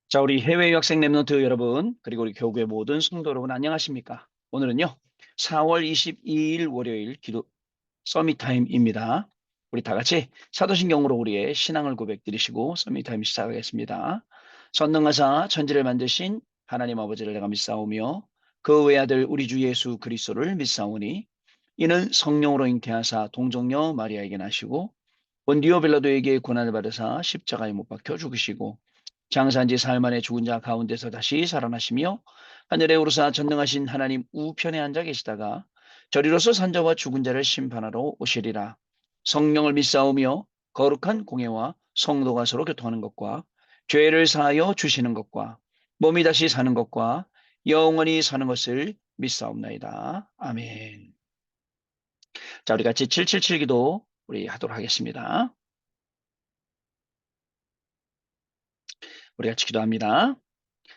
자, 우리 해외 유학생 랩런트 여러분, 그리고 우리 교구의 모든 성도 여러분, 안녕하십니까? 오늘은요, 4월 22일 월요일 기도 서밋 타임입니다. 우리 다 같이 사도신경으로 우리의 신앙을 고백드리시고 서밋 타임 시작하겠습니다. 전능하사 천지를 만드신 하나님 아버지를 내가 믿사오며 그 외아들 우리 주 예수 그리스도를 믿사오니 이는 성령으로 잉태하사 동정녀 마리아에게 나시고 본디오 빌라도에게 고난을 받으사 십자가에 못 박혀 죽으시고 장사한 지 사흘 만에 죽은 자 가운데서 다시 살아나시며 하늘에 오르사 전능하신 하나님 우편에 앉아 계시다가 저리로서 산자와 죽은 자를 심판하러 오시리라. 성령을 믿사오며 거룩한 공예와 성도가 서로 교통하는 것과 죄를 사하여 주시는 것과 몸이 다시 사는 것과 영원히 사는 것을 믿사옵나이다. 아멘. 자, 우리 같이 777 기도 우리 하도록 하겠습니다. 우리 같이 기도합니다.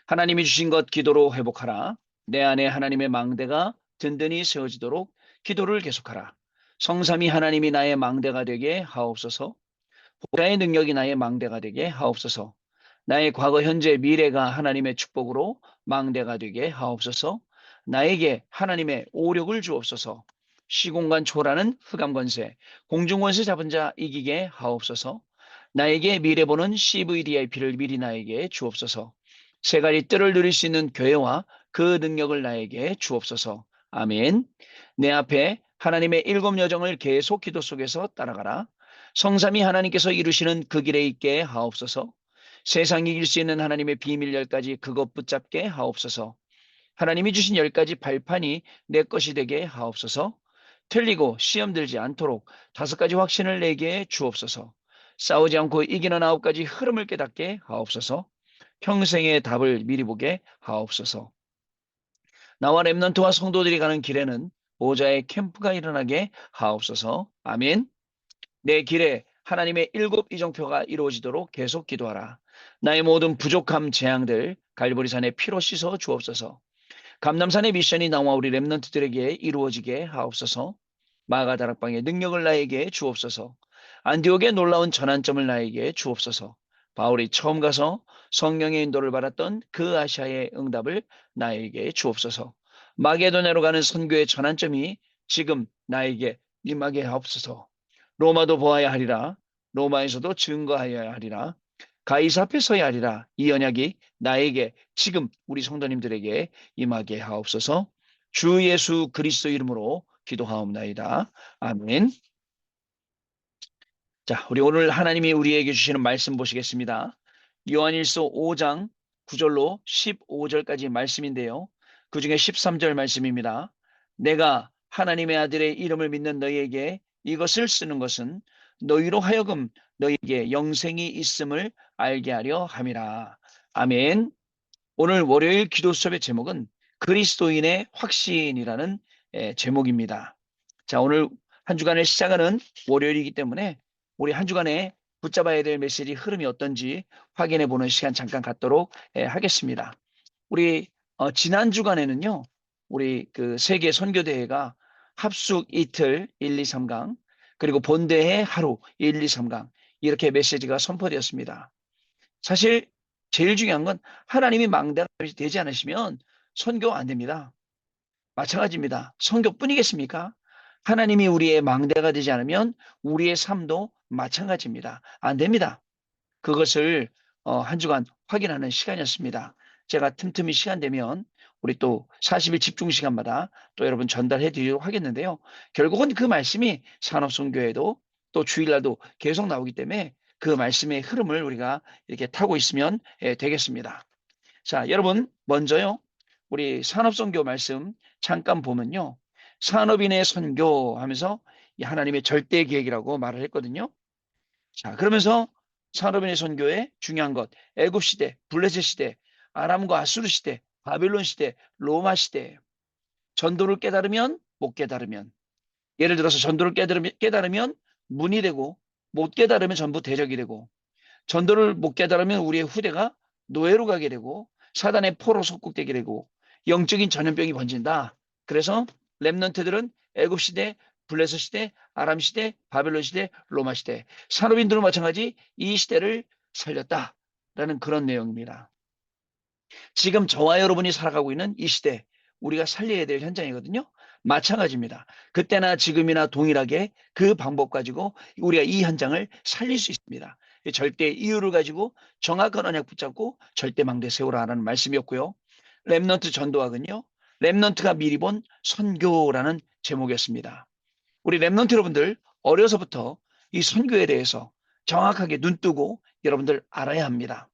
하나님이 주신 것 기도로 회복하라. 내 안에 하나님의 망대가 든든히 세워지도록 기도를 계속하라. 성삼위 하나님이 나의 망대가 되게 하옵소서. 보좌의 능력이 나의 망대가 되게 하옵소서. 나의 과거, 현재, 미래가 하나님의 축복으로 망대가 되게 하옵소서. 나에게 하나님의 오력을 주옵소서. 시공간 초월하는 흑암 권세, 공중 권세 잡은 자 이기게 하옵소서. 나에게 미래 보는 CVDIP를 미리 나에게 주옵소서. 세 가지 뜰을 누릴 수 있는 교회와 그 능력을 나에게 주옵소서. 아멘. 내 앞에 하나님의 일곱 여정을 계속 기도 속에서 따라가라. 성삼위 하나님께서 이루시는 그 길에 있게 하옵소서. 세상이 이길 수 있는 하나님의 비밀 10가지 그것 붙잡게 하옵소서. 하나님이 주신 10가지 발판이 내 것이 되게 하옵소서. 틀리고 시험 들지 않도록 5가지 확신을 내게 주옵소서. 싸우지 않고 이기는 9가지 흐름을 깨닫게 하옵소서. 평생의 답을 미리 보게 하옵소서. 나와 렘넌트와 성도들이 가는 길에는 보호자의 캠프가 일어나게 하옵소서. 아멘. 내 길에 하나님의 일곱 이정표가 이루어지도록 계속 기도하라. 나의 모든 부족함, 재앙들 갈보리산에 피로 씻어 주옵소서. 감남산의 미션이 나와 우리 렘넌트들에게 이루어지게 하옵소서. 마가다락방의 능력을 나에게 주옵소서. 안디옥의 놀라운 전환점을 나에게 주옵소서. 바울이 처음 가서 성령의 인도를 받았던 그 아시아의 응답을 나에게 주옵소서. 마게도냐로 가는 선교의 전환점이 지금 나에게 임하게 하옵소서. 로마도 보아야 하리라. 로마에서도 증거하여야 하리라. 가이사 앞에 서야 하리라. 이 언약이 나에게 지금 우리 성도님들에게 임하게 하옵소서. 주 예수 그리스도 이름으로 기도하옵나이다. 아멘. 자, 우리 오늘 하나님이 우리에게 주시는 말씀 보시겠습니다. 요한일서 5장 9절로 15절까지 말씀인데요. 그 중에 13절 말씀입니다. 내가 하나님의 아들의 이름을 믿는 너희에게 이것을 쓰는 것은 너희로 하여금 너희에게 영생이 있음을 알게 하려 함이라. 아멘. 오늘 월요일 기도 수업의 제목은 그리스도인의 확신이라는 제목입니다. 자, 오늘 한 주간을 시작하는 월요일이기 때문에 우리 한 주간에 붙잡아야 될 메시지 흐름이 어떤지 확인해 보는 시간 잠깐 갖도록 하겠습니다. 우리 지난 주간에는요, 우리 그 세계 선교대회가 합숙 이틀 1, 2, 3강 그리고 본대회 하루 1, 2, 3강 이렇게 메시지가 선포되었습니다. 사실 제일 중요한 건 하나님이 망대가 되지 않으시면 선교 안 됩니다. 마찬가지입니다. 선교뿐이겠습니까? 하나님이 우리의 망대가 되지 않으면 우리의 삶도 마찬가지입니다. 안 됩니다. 그것을 한 주간 확인하는 시간이었습니다. 제가 틈틈이 시간 되면 우리 또 40일 집중 시간마다 또 여러분 전달해 드리도록 하겠는데요. 결국은 그 말씀이 산업선교에도 또 주일날도 계속 나오기 때문에 그 말씀의 흐름을 우리가 이렇게 타고 있으면 되겠습니다. 자, 여러분 먼저요. 우리 산업선교 말씀 잠깐 보면요. 산업인의 선교 하면서 이 하나님의 절대 계획이라고 말을 했거든요. 자, 그러면서 산업인의 선교의 중요한 것, 애굽 시대, 블레셋 시대, 아람과 아수르 시대, 바빌론 시대, 로마 시대. 전도를 깨달으면 못 깨달으면 예를 들어서 전도를 깨달으면 문이 되고 못 깨달으면 전부 대적이 되고 전도를 못 깨달으면 우리의 후대가 노예로 가게 되고 사단의 포로 속국되게 되고 영적인 전염병이 번진다. 그래서 렘넌트들은 애굽 시대, 블레셋 시대, 아람 시대, 바벨론 시대, 로마 시대 산업인들도 마찬가지 이 시대를 살렸다라는 그런 내용입니다. 지금 저와 여러분이 살아가고 있는 이 시대, 우리가 살려야 될 현장이거든요. 마찬가지입니다. 그때나 지금이나 동일하게 그 방법 가지고 우리가 이 현장을 살릴 수 있습니다. 절대 이유를 가지고 정확한 언약 붙잡고 절대 망대 세우라는 말씀이었고요. 렘넌트 전도학은요. 렘넌트가 미리 본 선교라는 제목이었습니다. 우리 렘넌트 여러분들 어려서부터 이 선교에 대해서 정확하게 눈뜨고 여러분들 알아야 합니다.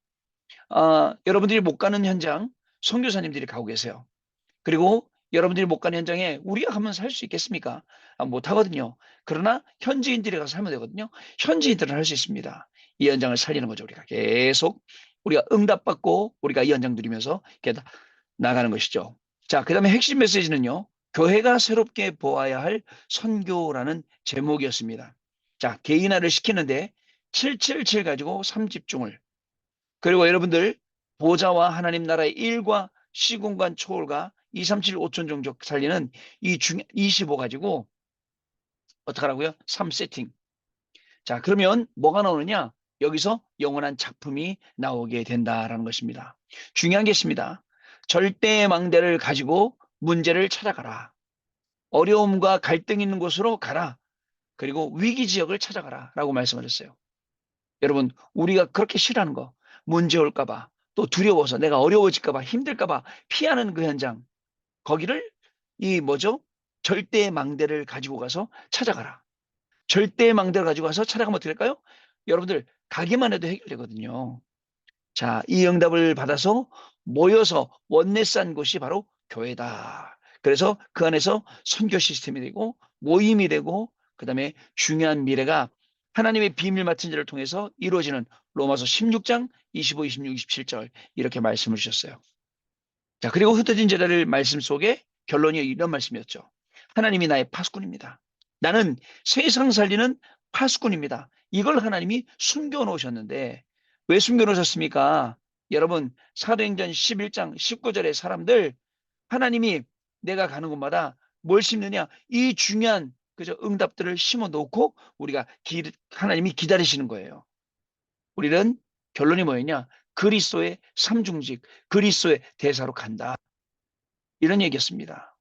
여러분들이 못 가는 현장 선교사님들이 가고 계세요. 그리고 여러분들이 못 가는 현장에 우리가 가면 살 수 있겠습니까? 못 하거든요. 그러나 현지인들이 가서 살면 되거든요. 현지인들은 할 수 있습니다. 이 현장을 살리는 거죠. 우리가 계속 우리가 응답받고 우리가 이 현장 누리면서 이렇게 나가는 것이죠. 자, 그 다음에 핵심 메시지는요. 교회가 새롭게 보아야 할 선교라는 제목이었습니다. 자, 개인화를 시키는데 777 가지고 3집중을, 그리고 여러분들 보좌와 하나님 나라의 일과 시공간 초월과 237 5천 종족 살리는 이25 가지고 어떡하라고요? 3세팅. 자, 그러면 뭐가 나오느냐? 여기서 영원한 작품이 나오게 된다라는 것입니다. 중요한 게 있습니다. 절대의 망대를 가지고 문제를 찾아가라. 어려움과 갈등 있는 곳으로 가라. 그리고 위기 지역을 찾아가라 라고 말씀하셨어요. 여러분, 우리가 그렇게 싫어하는 거, 문제 올까봐, 또 두려워서 내가 어려워질까봐, 힘들까봐 피하는 그 현장, 거기를 이 뭐죠? 절대의 망대를 가지고 가서 찾아가라. 절대의 망대를 가지고 가서 찾아가면 어떻게 될까요? 여러분들, 가기만 해도 해결되거든요. 자, 이 응답을 받아서 모여서 원내 싼 곳이 바로 교회다. 그래서 그 안에서 선교 시스템이 되고 모임이 되고 그다음에 중요한 미래가 하나님의 비밀 맡은 자를 통해서 이루어지는 로마서 16장 25, 26, 27절 이렇게 말씀을 주셨어요. 자, 그리고 흩어진 제자를 말씀 속에 결론이 이런 말씀이었죠. 하나님이 나의 파수꾼입니다. 나는 세상 살리는 파수꾼입니다. 이걸 하나님이 숨겨 놓으셨는데 왜 숨겨 놓으셨습니까? 여러분, 사도행전 11장 19절의 사람들, 하나님이 내가 가는 곳마다 뭘 심느냐? 이 중요한 그저 응답들을 심어 놓고 우리가 하나님이 기다리시는 거예요. 우리는 결론이 뭐였냐? 그리스도의 삼중직, 그리스도의 대사로 간다. 이런 얘기였습니다.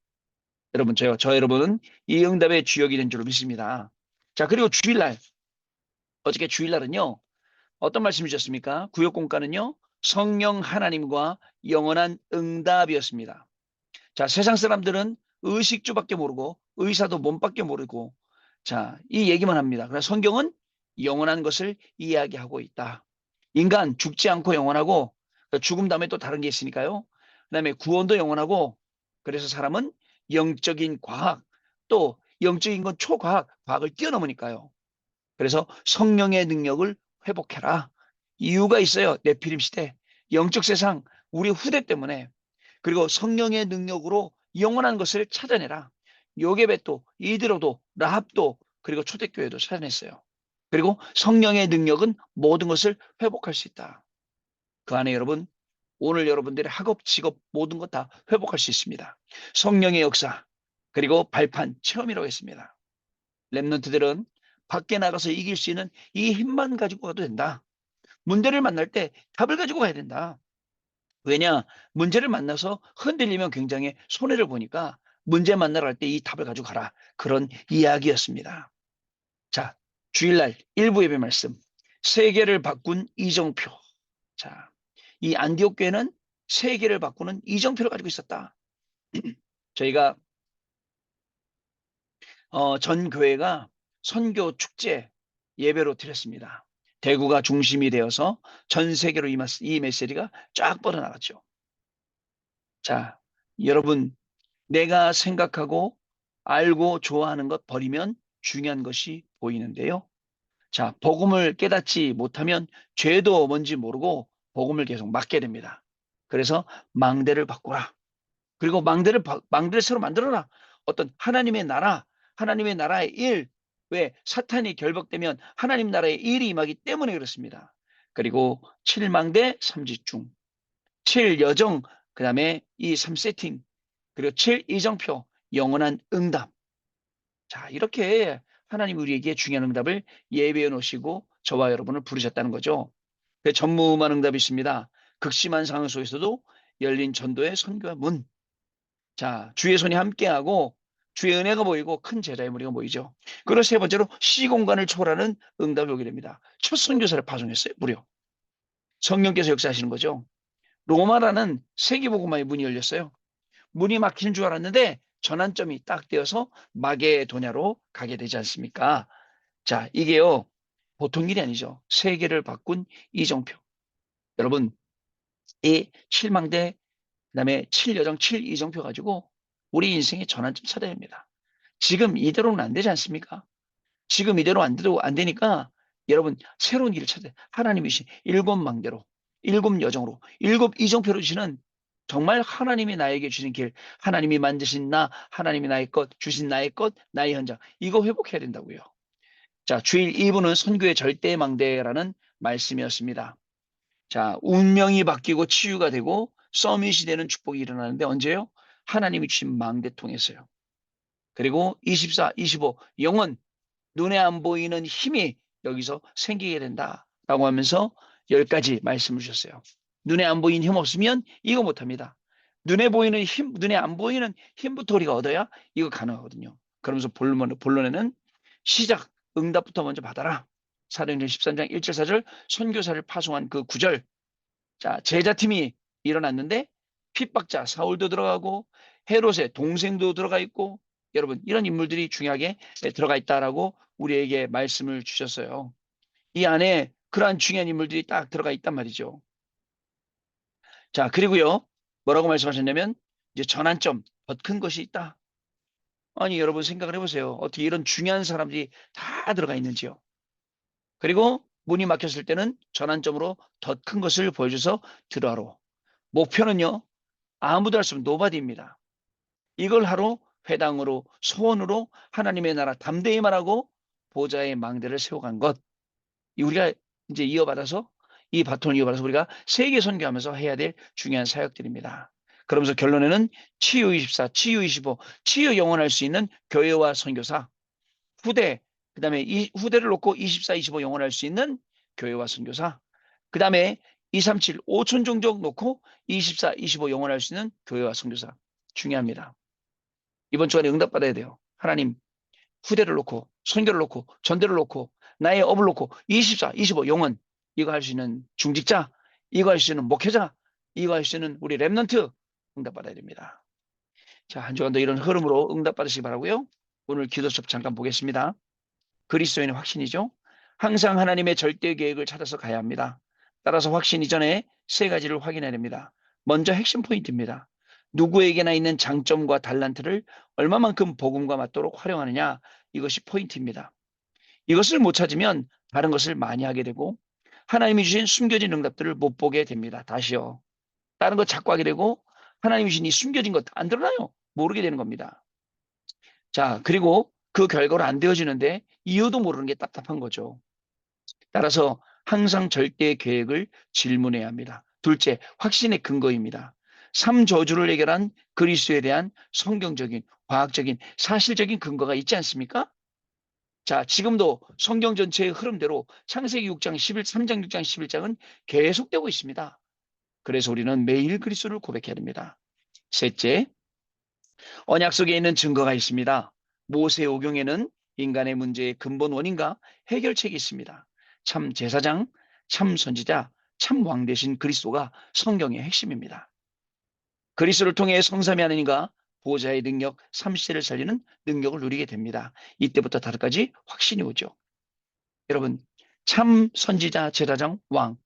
여러분, 저 여러분은 이 응답의 주역이 된 줄로 믿습니다. 자, 그리고 주일날, 어저께 주일날은요, 어떤 말씀 주셨습니까? 구역공과는요, 성령 하나님과 영원한 응답이었습니다. 자, 세상 사람들은 의식주밖에 모르고, 의사도 몸밖에 모르고, 자, 이 얘기만 합니다. 그러나 성경은 영원한 것을 이야기하고 있다. 인간 죽지 않고 영원하고, 죽음 다음에 또 다른 게 있으니까요. 그 다음에 구원도 영원하고, 그래서 사람은 영적인 과학, 또 영적인 건 초과학, 과학을 뛰어넘으니까요. 그래서 성령의 능력을 회복해라. 이유가 있어요. 네피림 시대, 영적 세상, 우리 후대 때문에. 그리고 성령의 능력으로 영원한 것을 찾아내라. 요게벳도, 이드로도, 라합도, 그리고 초대교회도 찾아냈어요. 그리고 성령의 능력은 모든 것을 회복할 수 있다. 그 안에 여러분, 오늘 여러분들의 학업, 직업 모든 것 다 회복할 수 있습니다. 성령의 역사, 그리고 발판, 체험이라고 했습니다. 랩런트들은 밖에 나가서 이길 수 있는 이 힘만 가지고 가도 된다. 문제를 만날 때 답을 가지고 가야 된다. 왜냐? 문제를 만나서 흔들리면 굉장히 손해를 보니까 문제 만나러 갈 때 이 답을 가지고 가라. 그런 이야기였습니다. 자, 주일날 일부 예배 말씀. 세계를 바꾼 이정표. 자, 이 안디옥 교회는 세계를 바꾸는 이정표를 가지고 있었다. 저희가 전 교회가 선교 축제 예배로 드렸습니다. 대구가 중심이 되어서 전 세계로 이 메시지가 쫙 뻗어나갔죠. 자, 여러분, 내가 생각하고 알고 좋아하는 것 버리면 중요한 것이 보이는데요. 자, 복음을 깨닫지 못하면 죄도 뭔지 모르고 복음을 계속 막게 됩니다. 그래서 망대를 바꾸라. 그리고 망대를 새로 만들어라. 어떤 하나님의 나라의 일, 왜 사탄이 결박되면 하나님 나라의 일이 임하기 때문에 그렇습니다. 그리고 7망대 3지중, 7여정, 그 다음에 이 3세팅, 그리고 7이정표, 영원한 응답. 자, 이렇게 하나님 우리에게 중요한 응답을 예배해 놓으시고 저와 여러분을 부르셨다는 거죠. 그 전무후무한 응답이 있습니다. 극심한 상황 속에서도 열린 전도의 선교의 문. 자, 주의 손이 함께하고 주의 은혜가 보이고 큰 제자의 무리가 모이죠. 그리고 세 번째로 시공간을 초월하는 응답이 오게 됩니다. 첫 선교사를 파송했어요. 무려. 성령께서 역사하시는 거죠. 로마라는 세계복음화의 문이 열렸어요. 문이 막히는 줄 알았는데 전환점이 딱 되어서 마게도냐로 가게 되지 않습니까? 자, 이게요. 보통 일이 아니죠. 세계를 바꾼 이정표. 여러분, 이 칠망대, 그다음에 칠여정, 칠이정표 가지고 우리 인생의 전환점 찾아야 합니다. 지금 이대로는 안 되지 않습니까? 지금 이대로 안 되니까 여러분 새로운 길을 찾아야 돼요. 하나님이 주신 일곱 망대로, 일곱 여정으로, 일곱 이정표로 주시는 정말 하나님이 나에게 주신 길, 하나님이 만드신 나, 하나님이 나의 것, 주신 나의 것, 나의 현장, 이거 회복해야 된다고요. 자, 주일 2부는 선교의 절대망대라는 말씀이었습니다. 자, 운명이 바뀌고 치유가 되고 서밋이 되는 축복이 일어나는데 언제요? 하나님이 주신 망대 통해서요. 그리고 24, 25 영원 눈에 안 보이는 힘이 여기서 생기게 된다라고 하면서 10가지 말씀을 주셨어요. 눈에 안 보이는 힘 없으면 이거 못합니다. 눈에 보이는 힘, 눈에 안 보이는 힘부터 우리가 얻어야 이거 가능하거든요. 그러면서 본론에는 시작, 응답부터 먼저 받아라. 사도행전 13장 1절 4절 선교사를 파송한 그 9절. 자, 제자팀이 일어났는데 핍박자 사울도 들어가고 헤롯의 동생도 들어가 있고 여러분 이런 인물들이 중요하게 들어가 있다라고 우리에게 말씀을 주셨어요. 이 안에 그러한 중요한 인물들이 딱 들어가 있단 말이죠. 자, 그리고요. 뭐라고 말씀하셨냐면 이제 전환점, 더 큰 것이 있다. 아니 여러분 생각을 해보세요. 어떻게 이런 중요한 사람들이 다 들어가 있는지요. 그리고 문이 막혔을 때는 전환점으로 더 큰 것을 보여줘서 들어가로. 목표는요. 아무도 할 수 없는 노바디입니다. 이걸 하러 회당으로 소원으로 하나님의 나라 담대히 말하고 보좌의 망대를 세워간 것. 우리가 이제 이어받아서 이 바톤을 이어받아서 우리가 세계 선교하면서 해야 될 중요한 사역들입니다. 그러면서 결론에는 치유 24, 치유 25, 치유 영원할 수 있는 교회와 선교사, 후대, 그 다음에 이 후대를 놓고 24, 25 영원할 수 있는 교회와 선교사, 그 다음에 237, 5천 종족 놓고 24, 25 영원할 수 있는 교회와 선교사. 중요합니다. 이번 주간에 응답받아야 돼요. 하나님, 후대를 놓고, 선교를 놓고, 전대를 놓고, 나의 업을 놓고, 24, 25 영원, 이거 할 수 있는 중직자, 이거 할 수 있는 목회자, 이거 할 수 있는 우리 랩넌트 응답받아야 됩니다. 자, 한 주간도 이런 흐름으로 응답받으시기 바라고요. 오늘 기도 수업 잠깐 보겠습니다. 그리스도인의 확신이죠. 항상 하나님의 절대 계획을 찾아서 가야 합니다. 따라서 확신 이전에 세 가지를 확인해야 됩니다. 먼저 핵심 포인트입니다. 누구에게나 있는 장점과 달란트를 얼마만큼 복음과 맞도록 활용하느냐, 이것이 포인트입니다. 이것을 못 찾으면 다른 것을 많이 하게 되고 하나님이 주신 숨겨진 응답들을 못 보게 됩니다. 다시요. 다른 것 자꾸 하게 되고 하나님이 주신 이 숨겨진 것 안 드러나요. 모르게 되는 겁니다. 자, 그리고 그 결과로 안 되어지는데 이유도 모르는 게 답답한 거죠. 따라서 항상 절대의 계획을 질문해야 합니다. 둘째, 확신의 근거입니다. 삶 저주를 해결한 그리스도에 대한 성경적인, 과학적인, 사실적인 근거가 있지 않습니까? 자, 지금도 성경 전체의 흐름대로 창세기 6장 11, 3장 6장 11장은 계속되고 있습니다. 그래서 우리는 매일 그리스도를 고백해야 됩니다. 셋째, 언약 속에 있는 증거가 있습니다. 모세오경에는 인간의 문제의 근본 원인과 해결책이 있습니다. 참 제사장, 참 선지자, 참 왕 대신 그리스도가 성경의 핵심입니다. 그리스도를 통해 성삼위 하나님과 보호자의 능력, 30세를 살리는 능력을 누리게 됩니다. 이때부터 다섯가지 확신이 오죠. 여러분, 참 선지자, 제사장, 왕,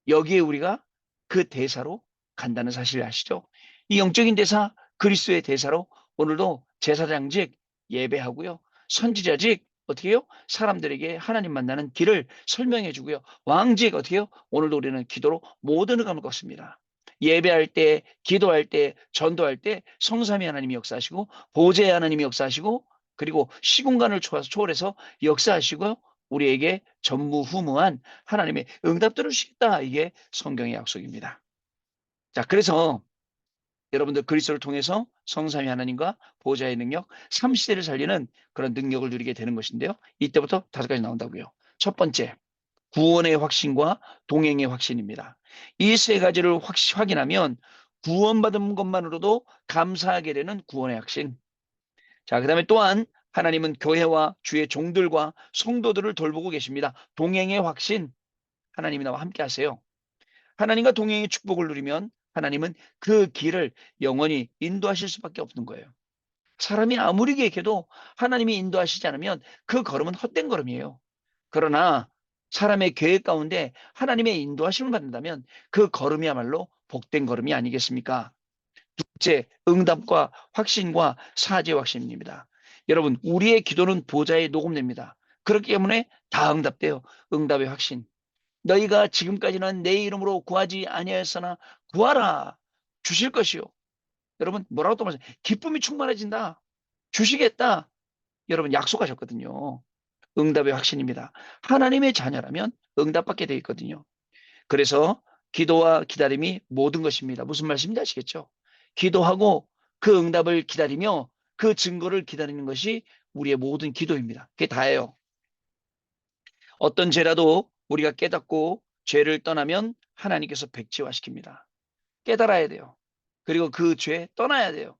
여기에 우리가 그 대사로 간다는 사실 아시죠? 이 영적인 대사, 그리스도의 대사로 오늘도 제사장직 예배하고요. 선지자직 어떻게 해요? 사람들에게 하나님 만나는 길을 설명해 주고요. 왕직 어떻게 해요? 오늘도 우리는 기도로 모든 감을 걷습니다. 예배할 때, 기도할 때, 전도할 때 성삼위 하나님이 역사하시고 보좌의 하나님이 역사하시고 그리고 시공간을 초월해서 역사하시고 우리에게 전무후무한 하나님의 응답들을 주시겠다. 이게 성경의 약속입니다. 자, 그래서 여러분들 그리스도를 통해서 성삼위 하나님과 보호자의 능력, 3시대를 살리는 그런 능력을 누리게 되는 것인데요. 이때부터 다섯 가지 나온다고요. 첫 번째, 구원의 확신과 동행의 확신입니다. 이 세 가지를 확인하면 구원받은 것만으로도 감사하게 되는 구원의 확신. 자, 그 다음에 또한 하나님은 교회와 주의 종들과 성도들을 돌보고 계십니다. 동행의 확신. 하나님이 나와 함께 하세요. 하나님과 동행의 축복을 누리면 하나님은 그 길을 영원히 인도하실 수밖에 없는 거예요. 사람이 아무리 계획해도 하나님이 인도하시지 않으면 그 걸음은 헛된 걸음이에요. 그러나 사람의 계획 가운데 하나님의 인도하심을 받는다면 그 걸음이야말로 복된 걸음이 아니겠습니까? 둘째, 응답과 확신과 사죄 확신입니다. 여러분, 우리의 기도는 보좌에 녹음됩니다. 그렇기 때문에 다 응답돼요. 응답의 확신. 너희가 지금까지는 내 이름으로 구하지 아니하였으나 구하라. 주실 것이요. 여러분, 뭐라고 또 말해요? 기쁨이 충만해진다. 주시겠다. 여러분, 약속하셨거든요. 응답의 확신입니다. 하나님의 자녀라면 응답받게 되어 있거든요. 그래서 기도와 기다림이 모든 것입니다. 무슨 말씀인지 아시겠죠? 기도하고 그 응답을 기다리며 그 증거를 기다리는 것이 우리의 모든 기도입니다. 그게 다예요. 어떤 죄라도 우리가 깨닫고 죄를 떠나면 하나님께서 백지화시킵니다. 깨달아야 돼요. 그리고 그 죄 떠나야 돼요.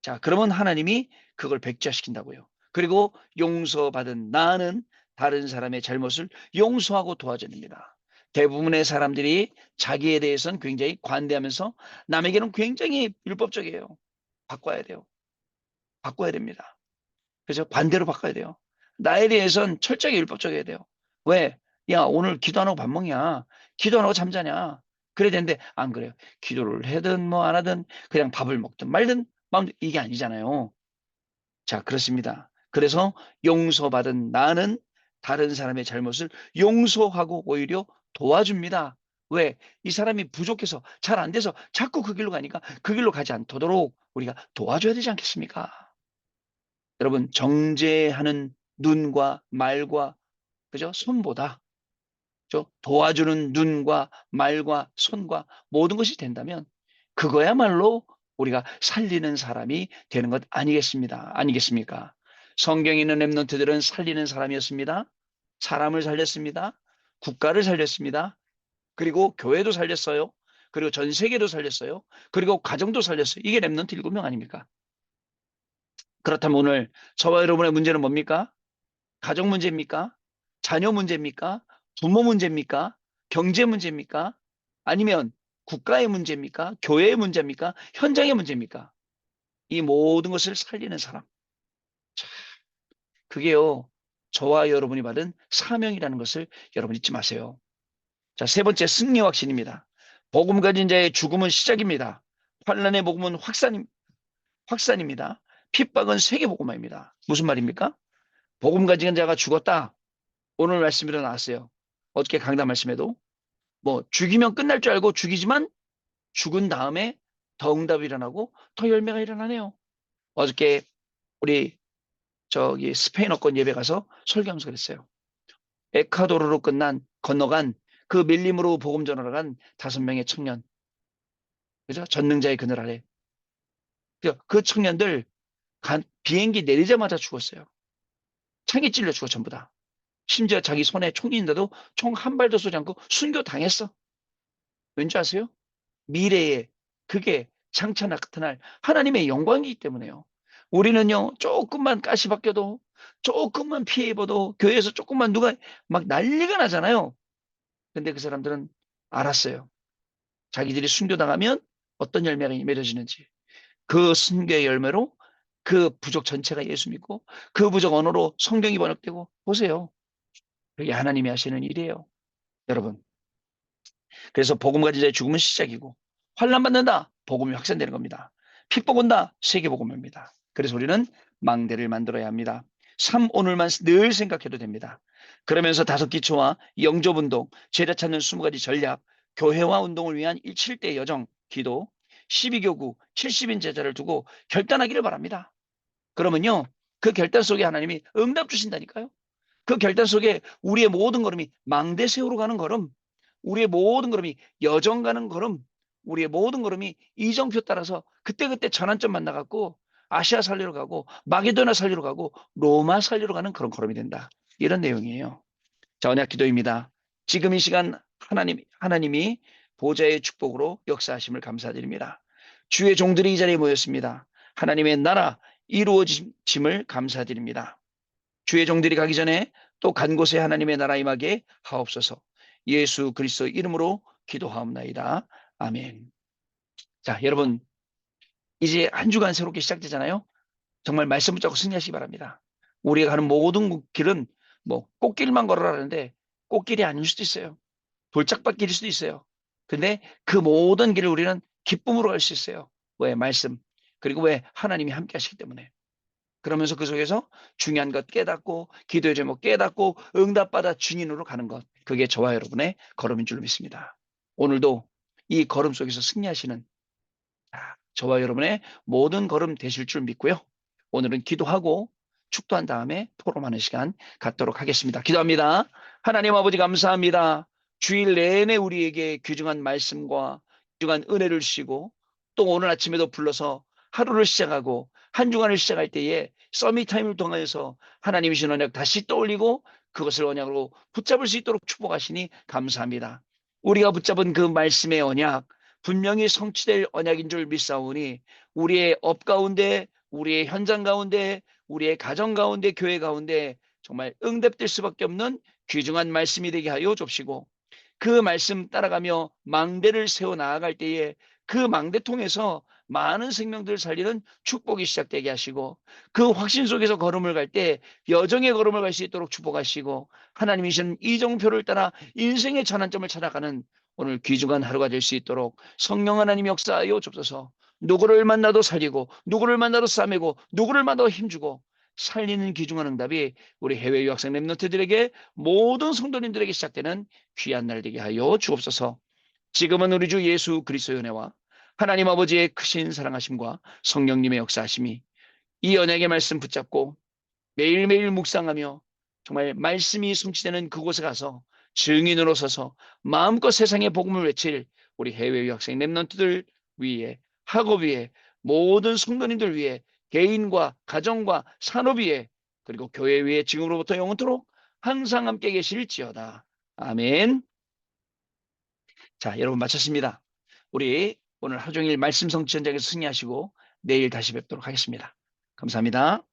자, 그러면 하나님이 그걸 백지화시킨다고요. 그리고 용서받은 나는 다른 사람의 잘못을 용서하고 도와줍니다. 대부분의 사람들이 자기에 대해서는 굉장히 관대하면서 남에게는 굉장히 율법적이에요. 바꿔야 돼요. 바꿔야 됩니다. 그래서 반대로 바꿔야 돼요. 나에 대해서는 철저하게 율법적이어야 돼요. 왜? 야, 오늘 기도 안 하고 밥 먹냐? 기도 안 하고 잠자냐? 그래야 되는데 안 그래요. 기도를 하든 뭐 안 하든 그냥 밥을 먹든 말든 이게 아니잖아요. 자, 그렇습니다. 그래서 용서받은 나는 다른 사람의 잘못을 용서하고 오히려 도와줍니다. 왜? 이 사람이 부족해서 잘 안 돼서 자꾸 그 길로 가니까 그 길로 가지 않도록 우리가 도와줘야 되지 않겠습니까? 여러분, 정죄하는 눈과 말과 그죠? 손보다 도와주는 눈과 말과 손과 모든 것이 된다면 그거야말로 우리가 살리는 사람이 되는 것 아니겠습니까? 성경에 있는 렘넌트들은 살리는 사람이었습니다. 사람을 살렸습니다. 국가를 살렸습니다. 그리고 교회도 살렸어요. 그리고 전 세계도 살렸어요. 그리고 가정도 살렸어요. 이게 렘넌트 7명 아닙니까? 그렇다면 오늘 저와 여러분의 문제는 뭡니까? 가족 문제입니까? 자녀 문제입니까? 부모 문제입니까? 경제 문제입니까? 아니면 국가의 문제입니까? 교회의 문제입니까? 현장의 문제입니까? 이 모든 것을 살리는 사람. 자, 그게요, 저와 여러분이 받은 사명이라는 것을 여러분 잊지 마세요. 자, 세 번째, 승리 확신입니다. 복음 가진 자의 죽음은 시작입니다. 환란의 복음은 확산입니다. 핍박은 세계복음화입니다. 무슨 말입니까? 복음 가진 자가 죽었다. 오늘 말씀으로 나왔어요. 어저께 강단 말씀에도 뭐 죽이면 끝날 줄 알고 죽이지만 죽은 다음에 더 응답이 일어나고 더 열매가 일어나네요. 어저께 우리 저기 스페인어권 예배 가서 설교하면서 그랬어요. 에콰도르로 건너간 그 밀림으로 복음 전하러 간 5명의 청년. 그죠? 전능자의 그늘 아래. 그 청년들 비행기 내리자마자 죽었어요. 창에 찔려 죽어 전부 다. 심지어 자기 손에 총이 있는데도 총 한 발도 쏘지 않고 순교 당했어. 왠지 아세요? 미래에 그게 장차 나타날 하나님의 영광이기 때문에요. 우리는요, 조금만 가시 바뀌어도, 조금만 피해 입어도, 교회에서 조금만 누가 막 난리가 나잖아요. 근데 그 사람들은 알았어요. 자기들이 순교당하면 어떤 열매가 맺어지는지. 그 순교의 열매로 그 부족 전체가 예수 믿고, 그 부족 언어로 성경이 번역되고, 보세요. 그게 하나님이 하시는 일이에요. 여러분. 그래서 복음 가진 자의 죽음은 시작이고 환난 받는다. 복음이 확산되는 겁니다. 핍박 온다. 세계복음입니다. 그래서 우리는 망대를 만들어야 합니다. 삶 오늘만 늘 생각해도 됩니다. 그러면서 다섯 기초와 영접운동, 제자 찾는 20가지 전략, 교회와 운동을 위한 7대 여정, 기도, 12교구, 70인 제자를 두고 결단하기를 바랍니다. 그러면요, 그 결단 속에 하나님이 응답 주신다니까요. 그 결단 속에 우리의 모든 걸음이 망대 세우러 가는 걸음, 우리의 모든 걸음이 여정 가는 걸음, 우리의 모든 걸음이 이정표 따라서 그때그때 전환점 만나갖고 아시아 살리러 가고 마게도나 살리러 가고 로마 살리러 가는 그런 걸음이 된다. 이런 내용이에요. 자, 언약 기도입니다. 지금 이 시간 하나님이 보좌의 축복으로 역사하심을 감사드립니다. 주의 종들이 이 자리에 모였습니다. 하나님의 나라 이루어짐을 감사드립니다. 주의 종들이 가기 전에 또 간 곳에 하나님의 나라 임하게 하옵소서. 예수 그리스도 이름으로 기도하옵나이다. 아멘. 자, 여러분, 이제 한 주간 새롭게 시작되잖아요. 정말 말씀 붙잡고 승리하시기 바랍니다. 우리가 가는 모든 길은 뭐 꽃길만 걸어라는데 꽃길이 아닐 수도 있어요. 돌짝밭길일 수도 있어요. 근데 그 모든 길을 우리는 기쁨으로 갈 수 있어요. 왜? 말씀. 그리고 왜? 하나님이 함께 하시기 때문에. 그러면서 그 속에서 중요한 것 깨닫고 기도의 제목 깨닫고 응답받아 증인으로 가는 것. 그게 저와 여러분의 걸음인 줄 믿습니다. 오늘도 이 걸음 속에서 승리하시는 저와 여러분의 모든 걸음 되실 줄 믿고요. 오늘은 기도하고 축도한 다음에 토론하는 시간 갖도록 하겠습니다. 기도합니다. 하나님 아버지 감사합니다. 주일 내내 우리에게 귀중한 말씀과 귀중한 은혜를 주시고 또 오늘 아침에도 불러서 하루를 시작하고 한 주간을 시작할 때에 서밋타임을 통해서 하나님이 주신 언약 다시 떠올리고 그것을 언약으로 붙잡을 수 있도록 축복하시니 감사합니다. 우리가 붙잡은 그 말씀의 언약 분명히 성취될 언약인 줄 믿사오니 우리의 업 가운데 우리의 현장 가운데 우리의 가정 가운데 교회 가운데 정말 응답될 수밖에 없는 귀중한 말씀이 되게 하여 줍시고 그 말씀 따라가며 망대를 세워 나아갈 때에 그 망대 통해서 많은 생명들을 살리는 축복이 시작되게 하시고 그 확신 속에서 걸음을 갈 때 여정의 걸음을 갈 수 있도록 축복하시고 하나님이 주신 이정표를 따라 인생의 전환점을 찾아가는 오늘 귀중한 하루가 될 수 있도록 성령 하나님 역사하여 줍소서. 누구를 만나도 살리고 누구를 만나도 싸매고 누구를 만나도 힘주고 살리는 귀중한 응답이 우리 해외 유학생 랩런트들에게 모든 성도님들에게 시작되는 귀한 날 되게 하여 주옵소서. 지금은 우리 주 예수 그리스도의 은혜와 하나님 아버지의 크신 사랑하심과 성령님의 역사하심이 이 언약의 말씀 붙잡고 매일매일 묵상하며 정말 말씀이 성취되는 그곳에 가서 증인으로 서서 마음껏 세상의 복음을 외칠 우리 해외 유학생 랩런트들 위에 학업 위에 모든 성도님들 위에 개인과 가정과 산업 위에 그리고 교회 위에 지금으로부터 영원토록 항상 함께 계실지어다. 아멘. 자, 여러분 마쳤습니다. 우리 오늘 하루 종일 말씀 성취 현장에서 승리하시고 내일 다시 뵙도록 하겠습니다. 감사합니다.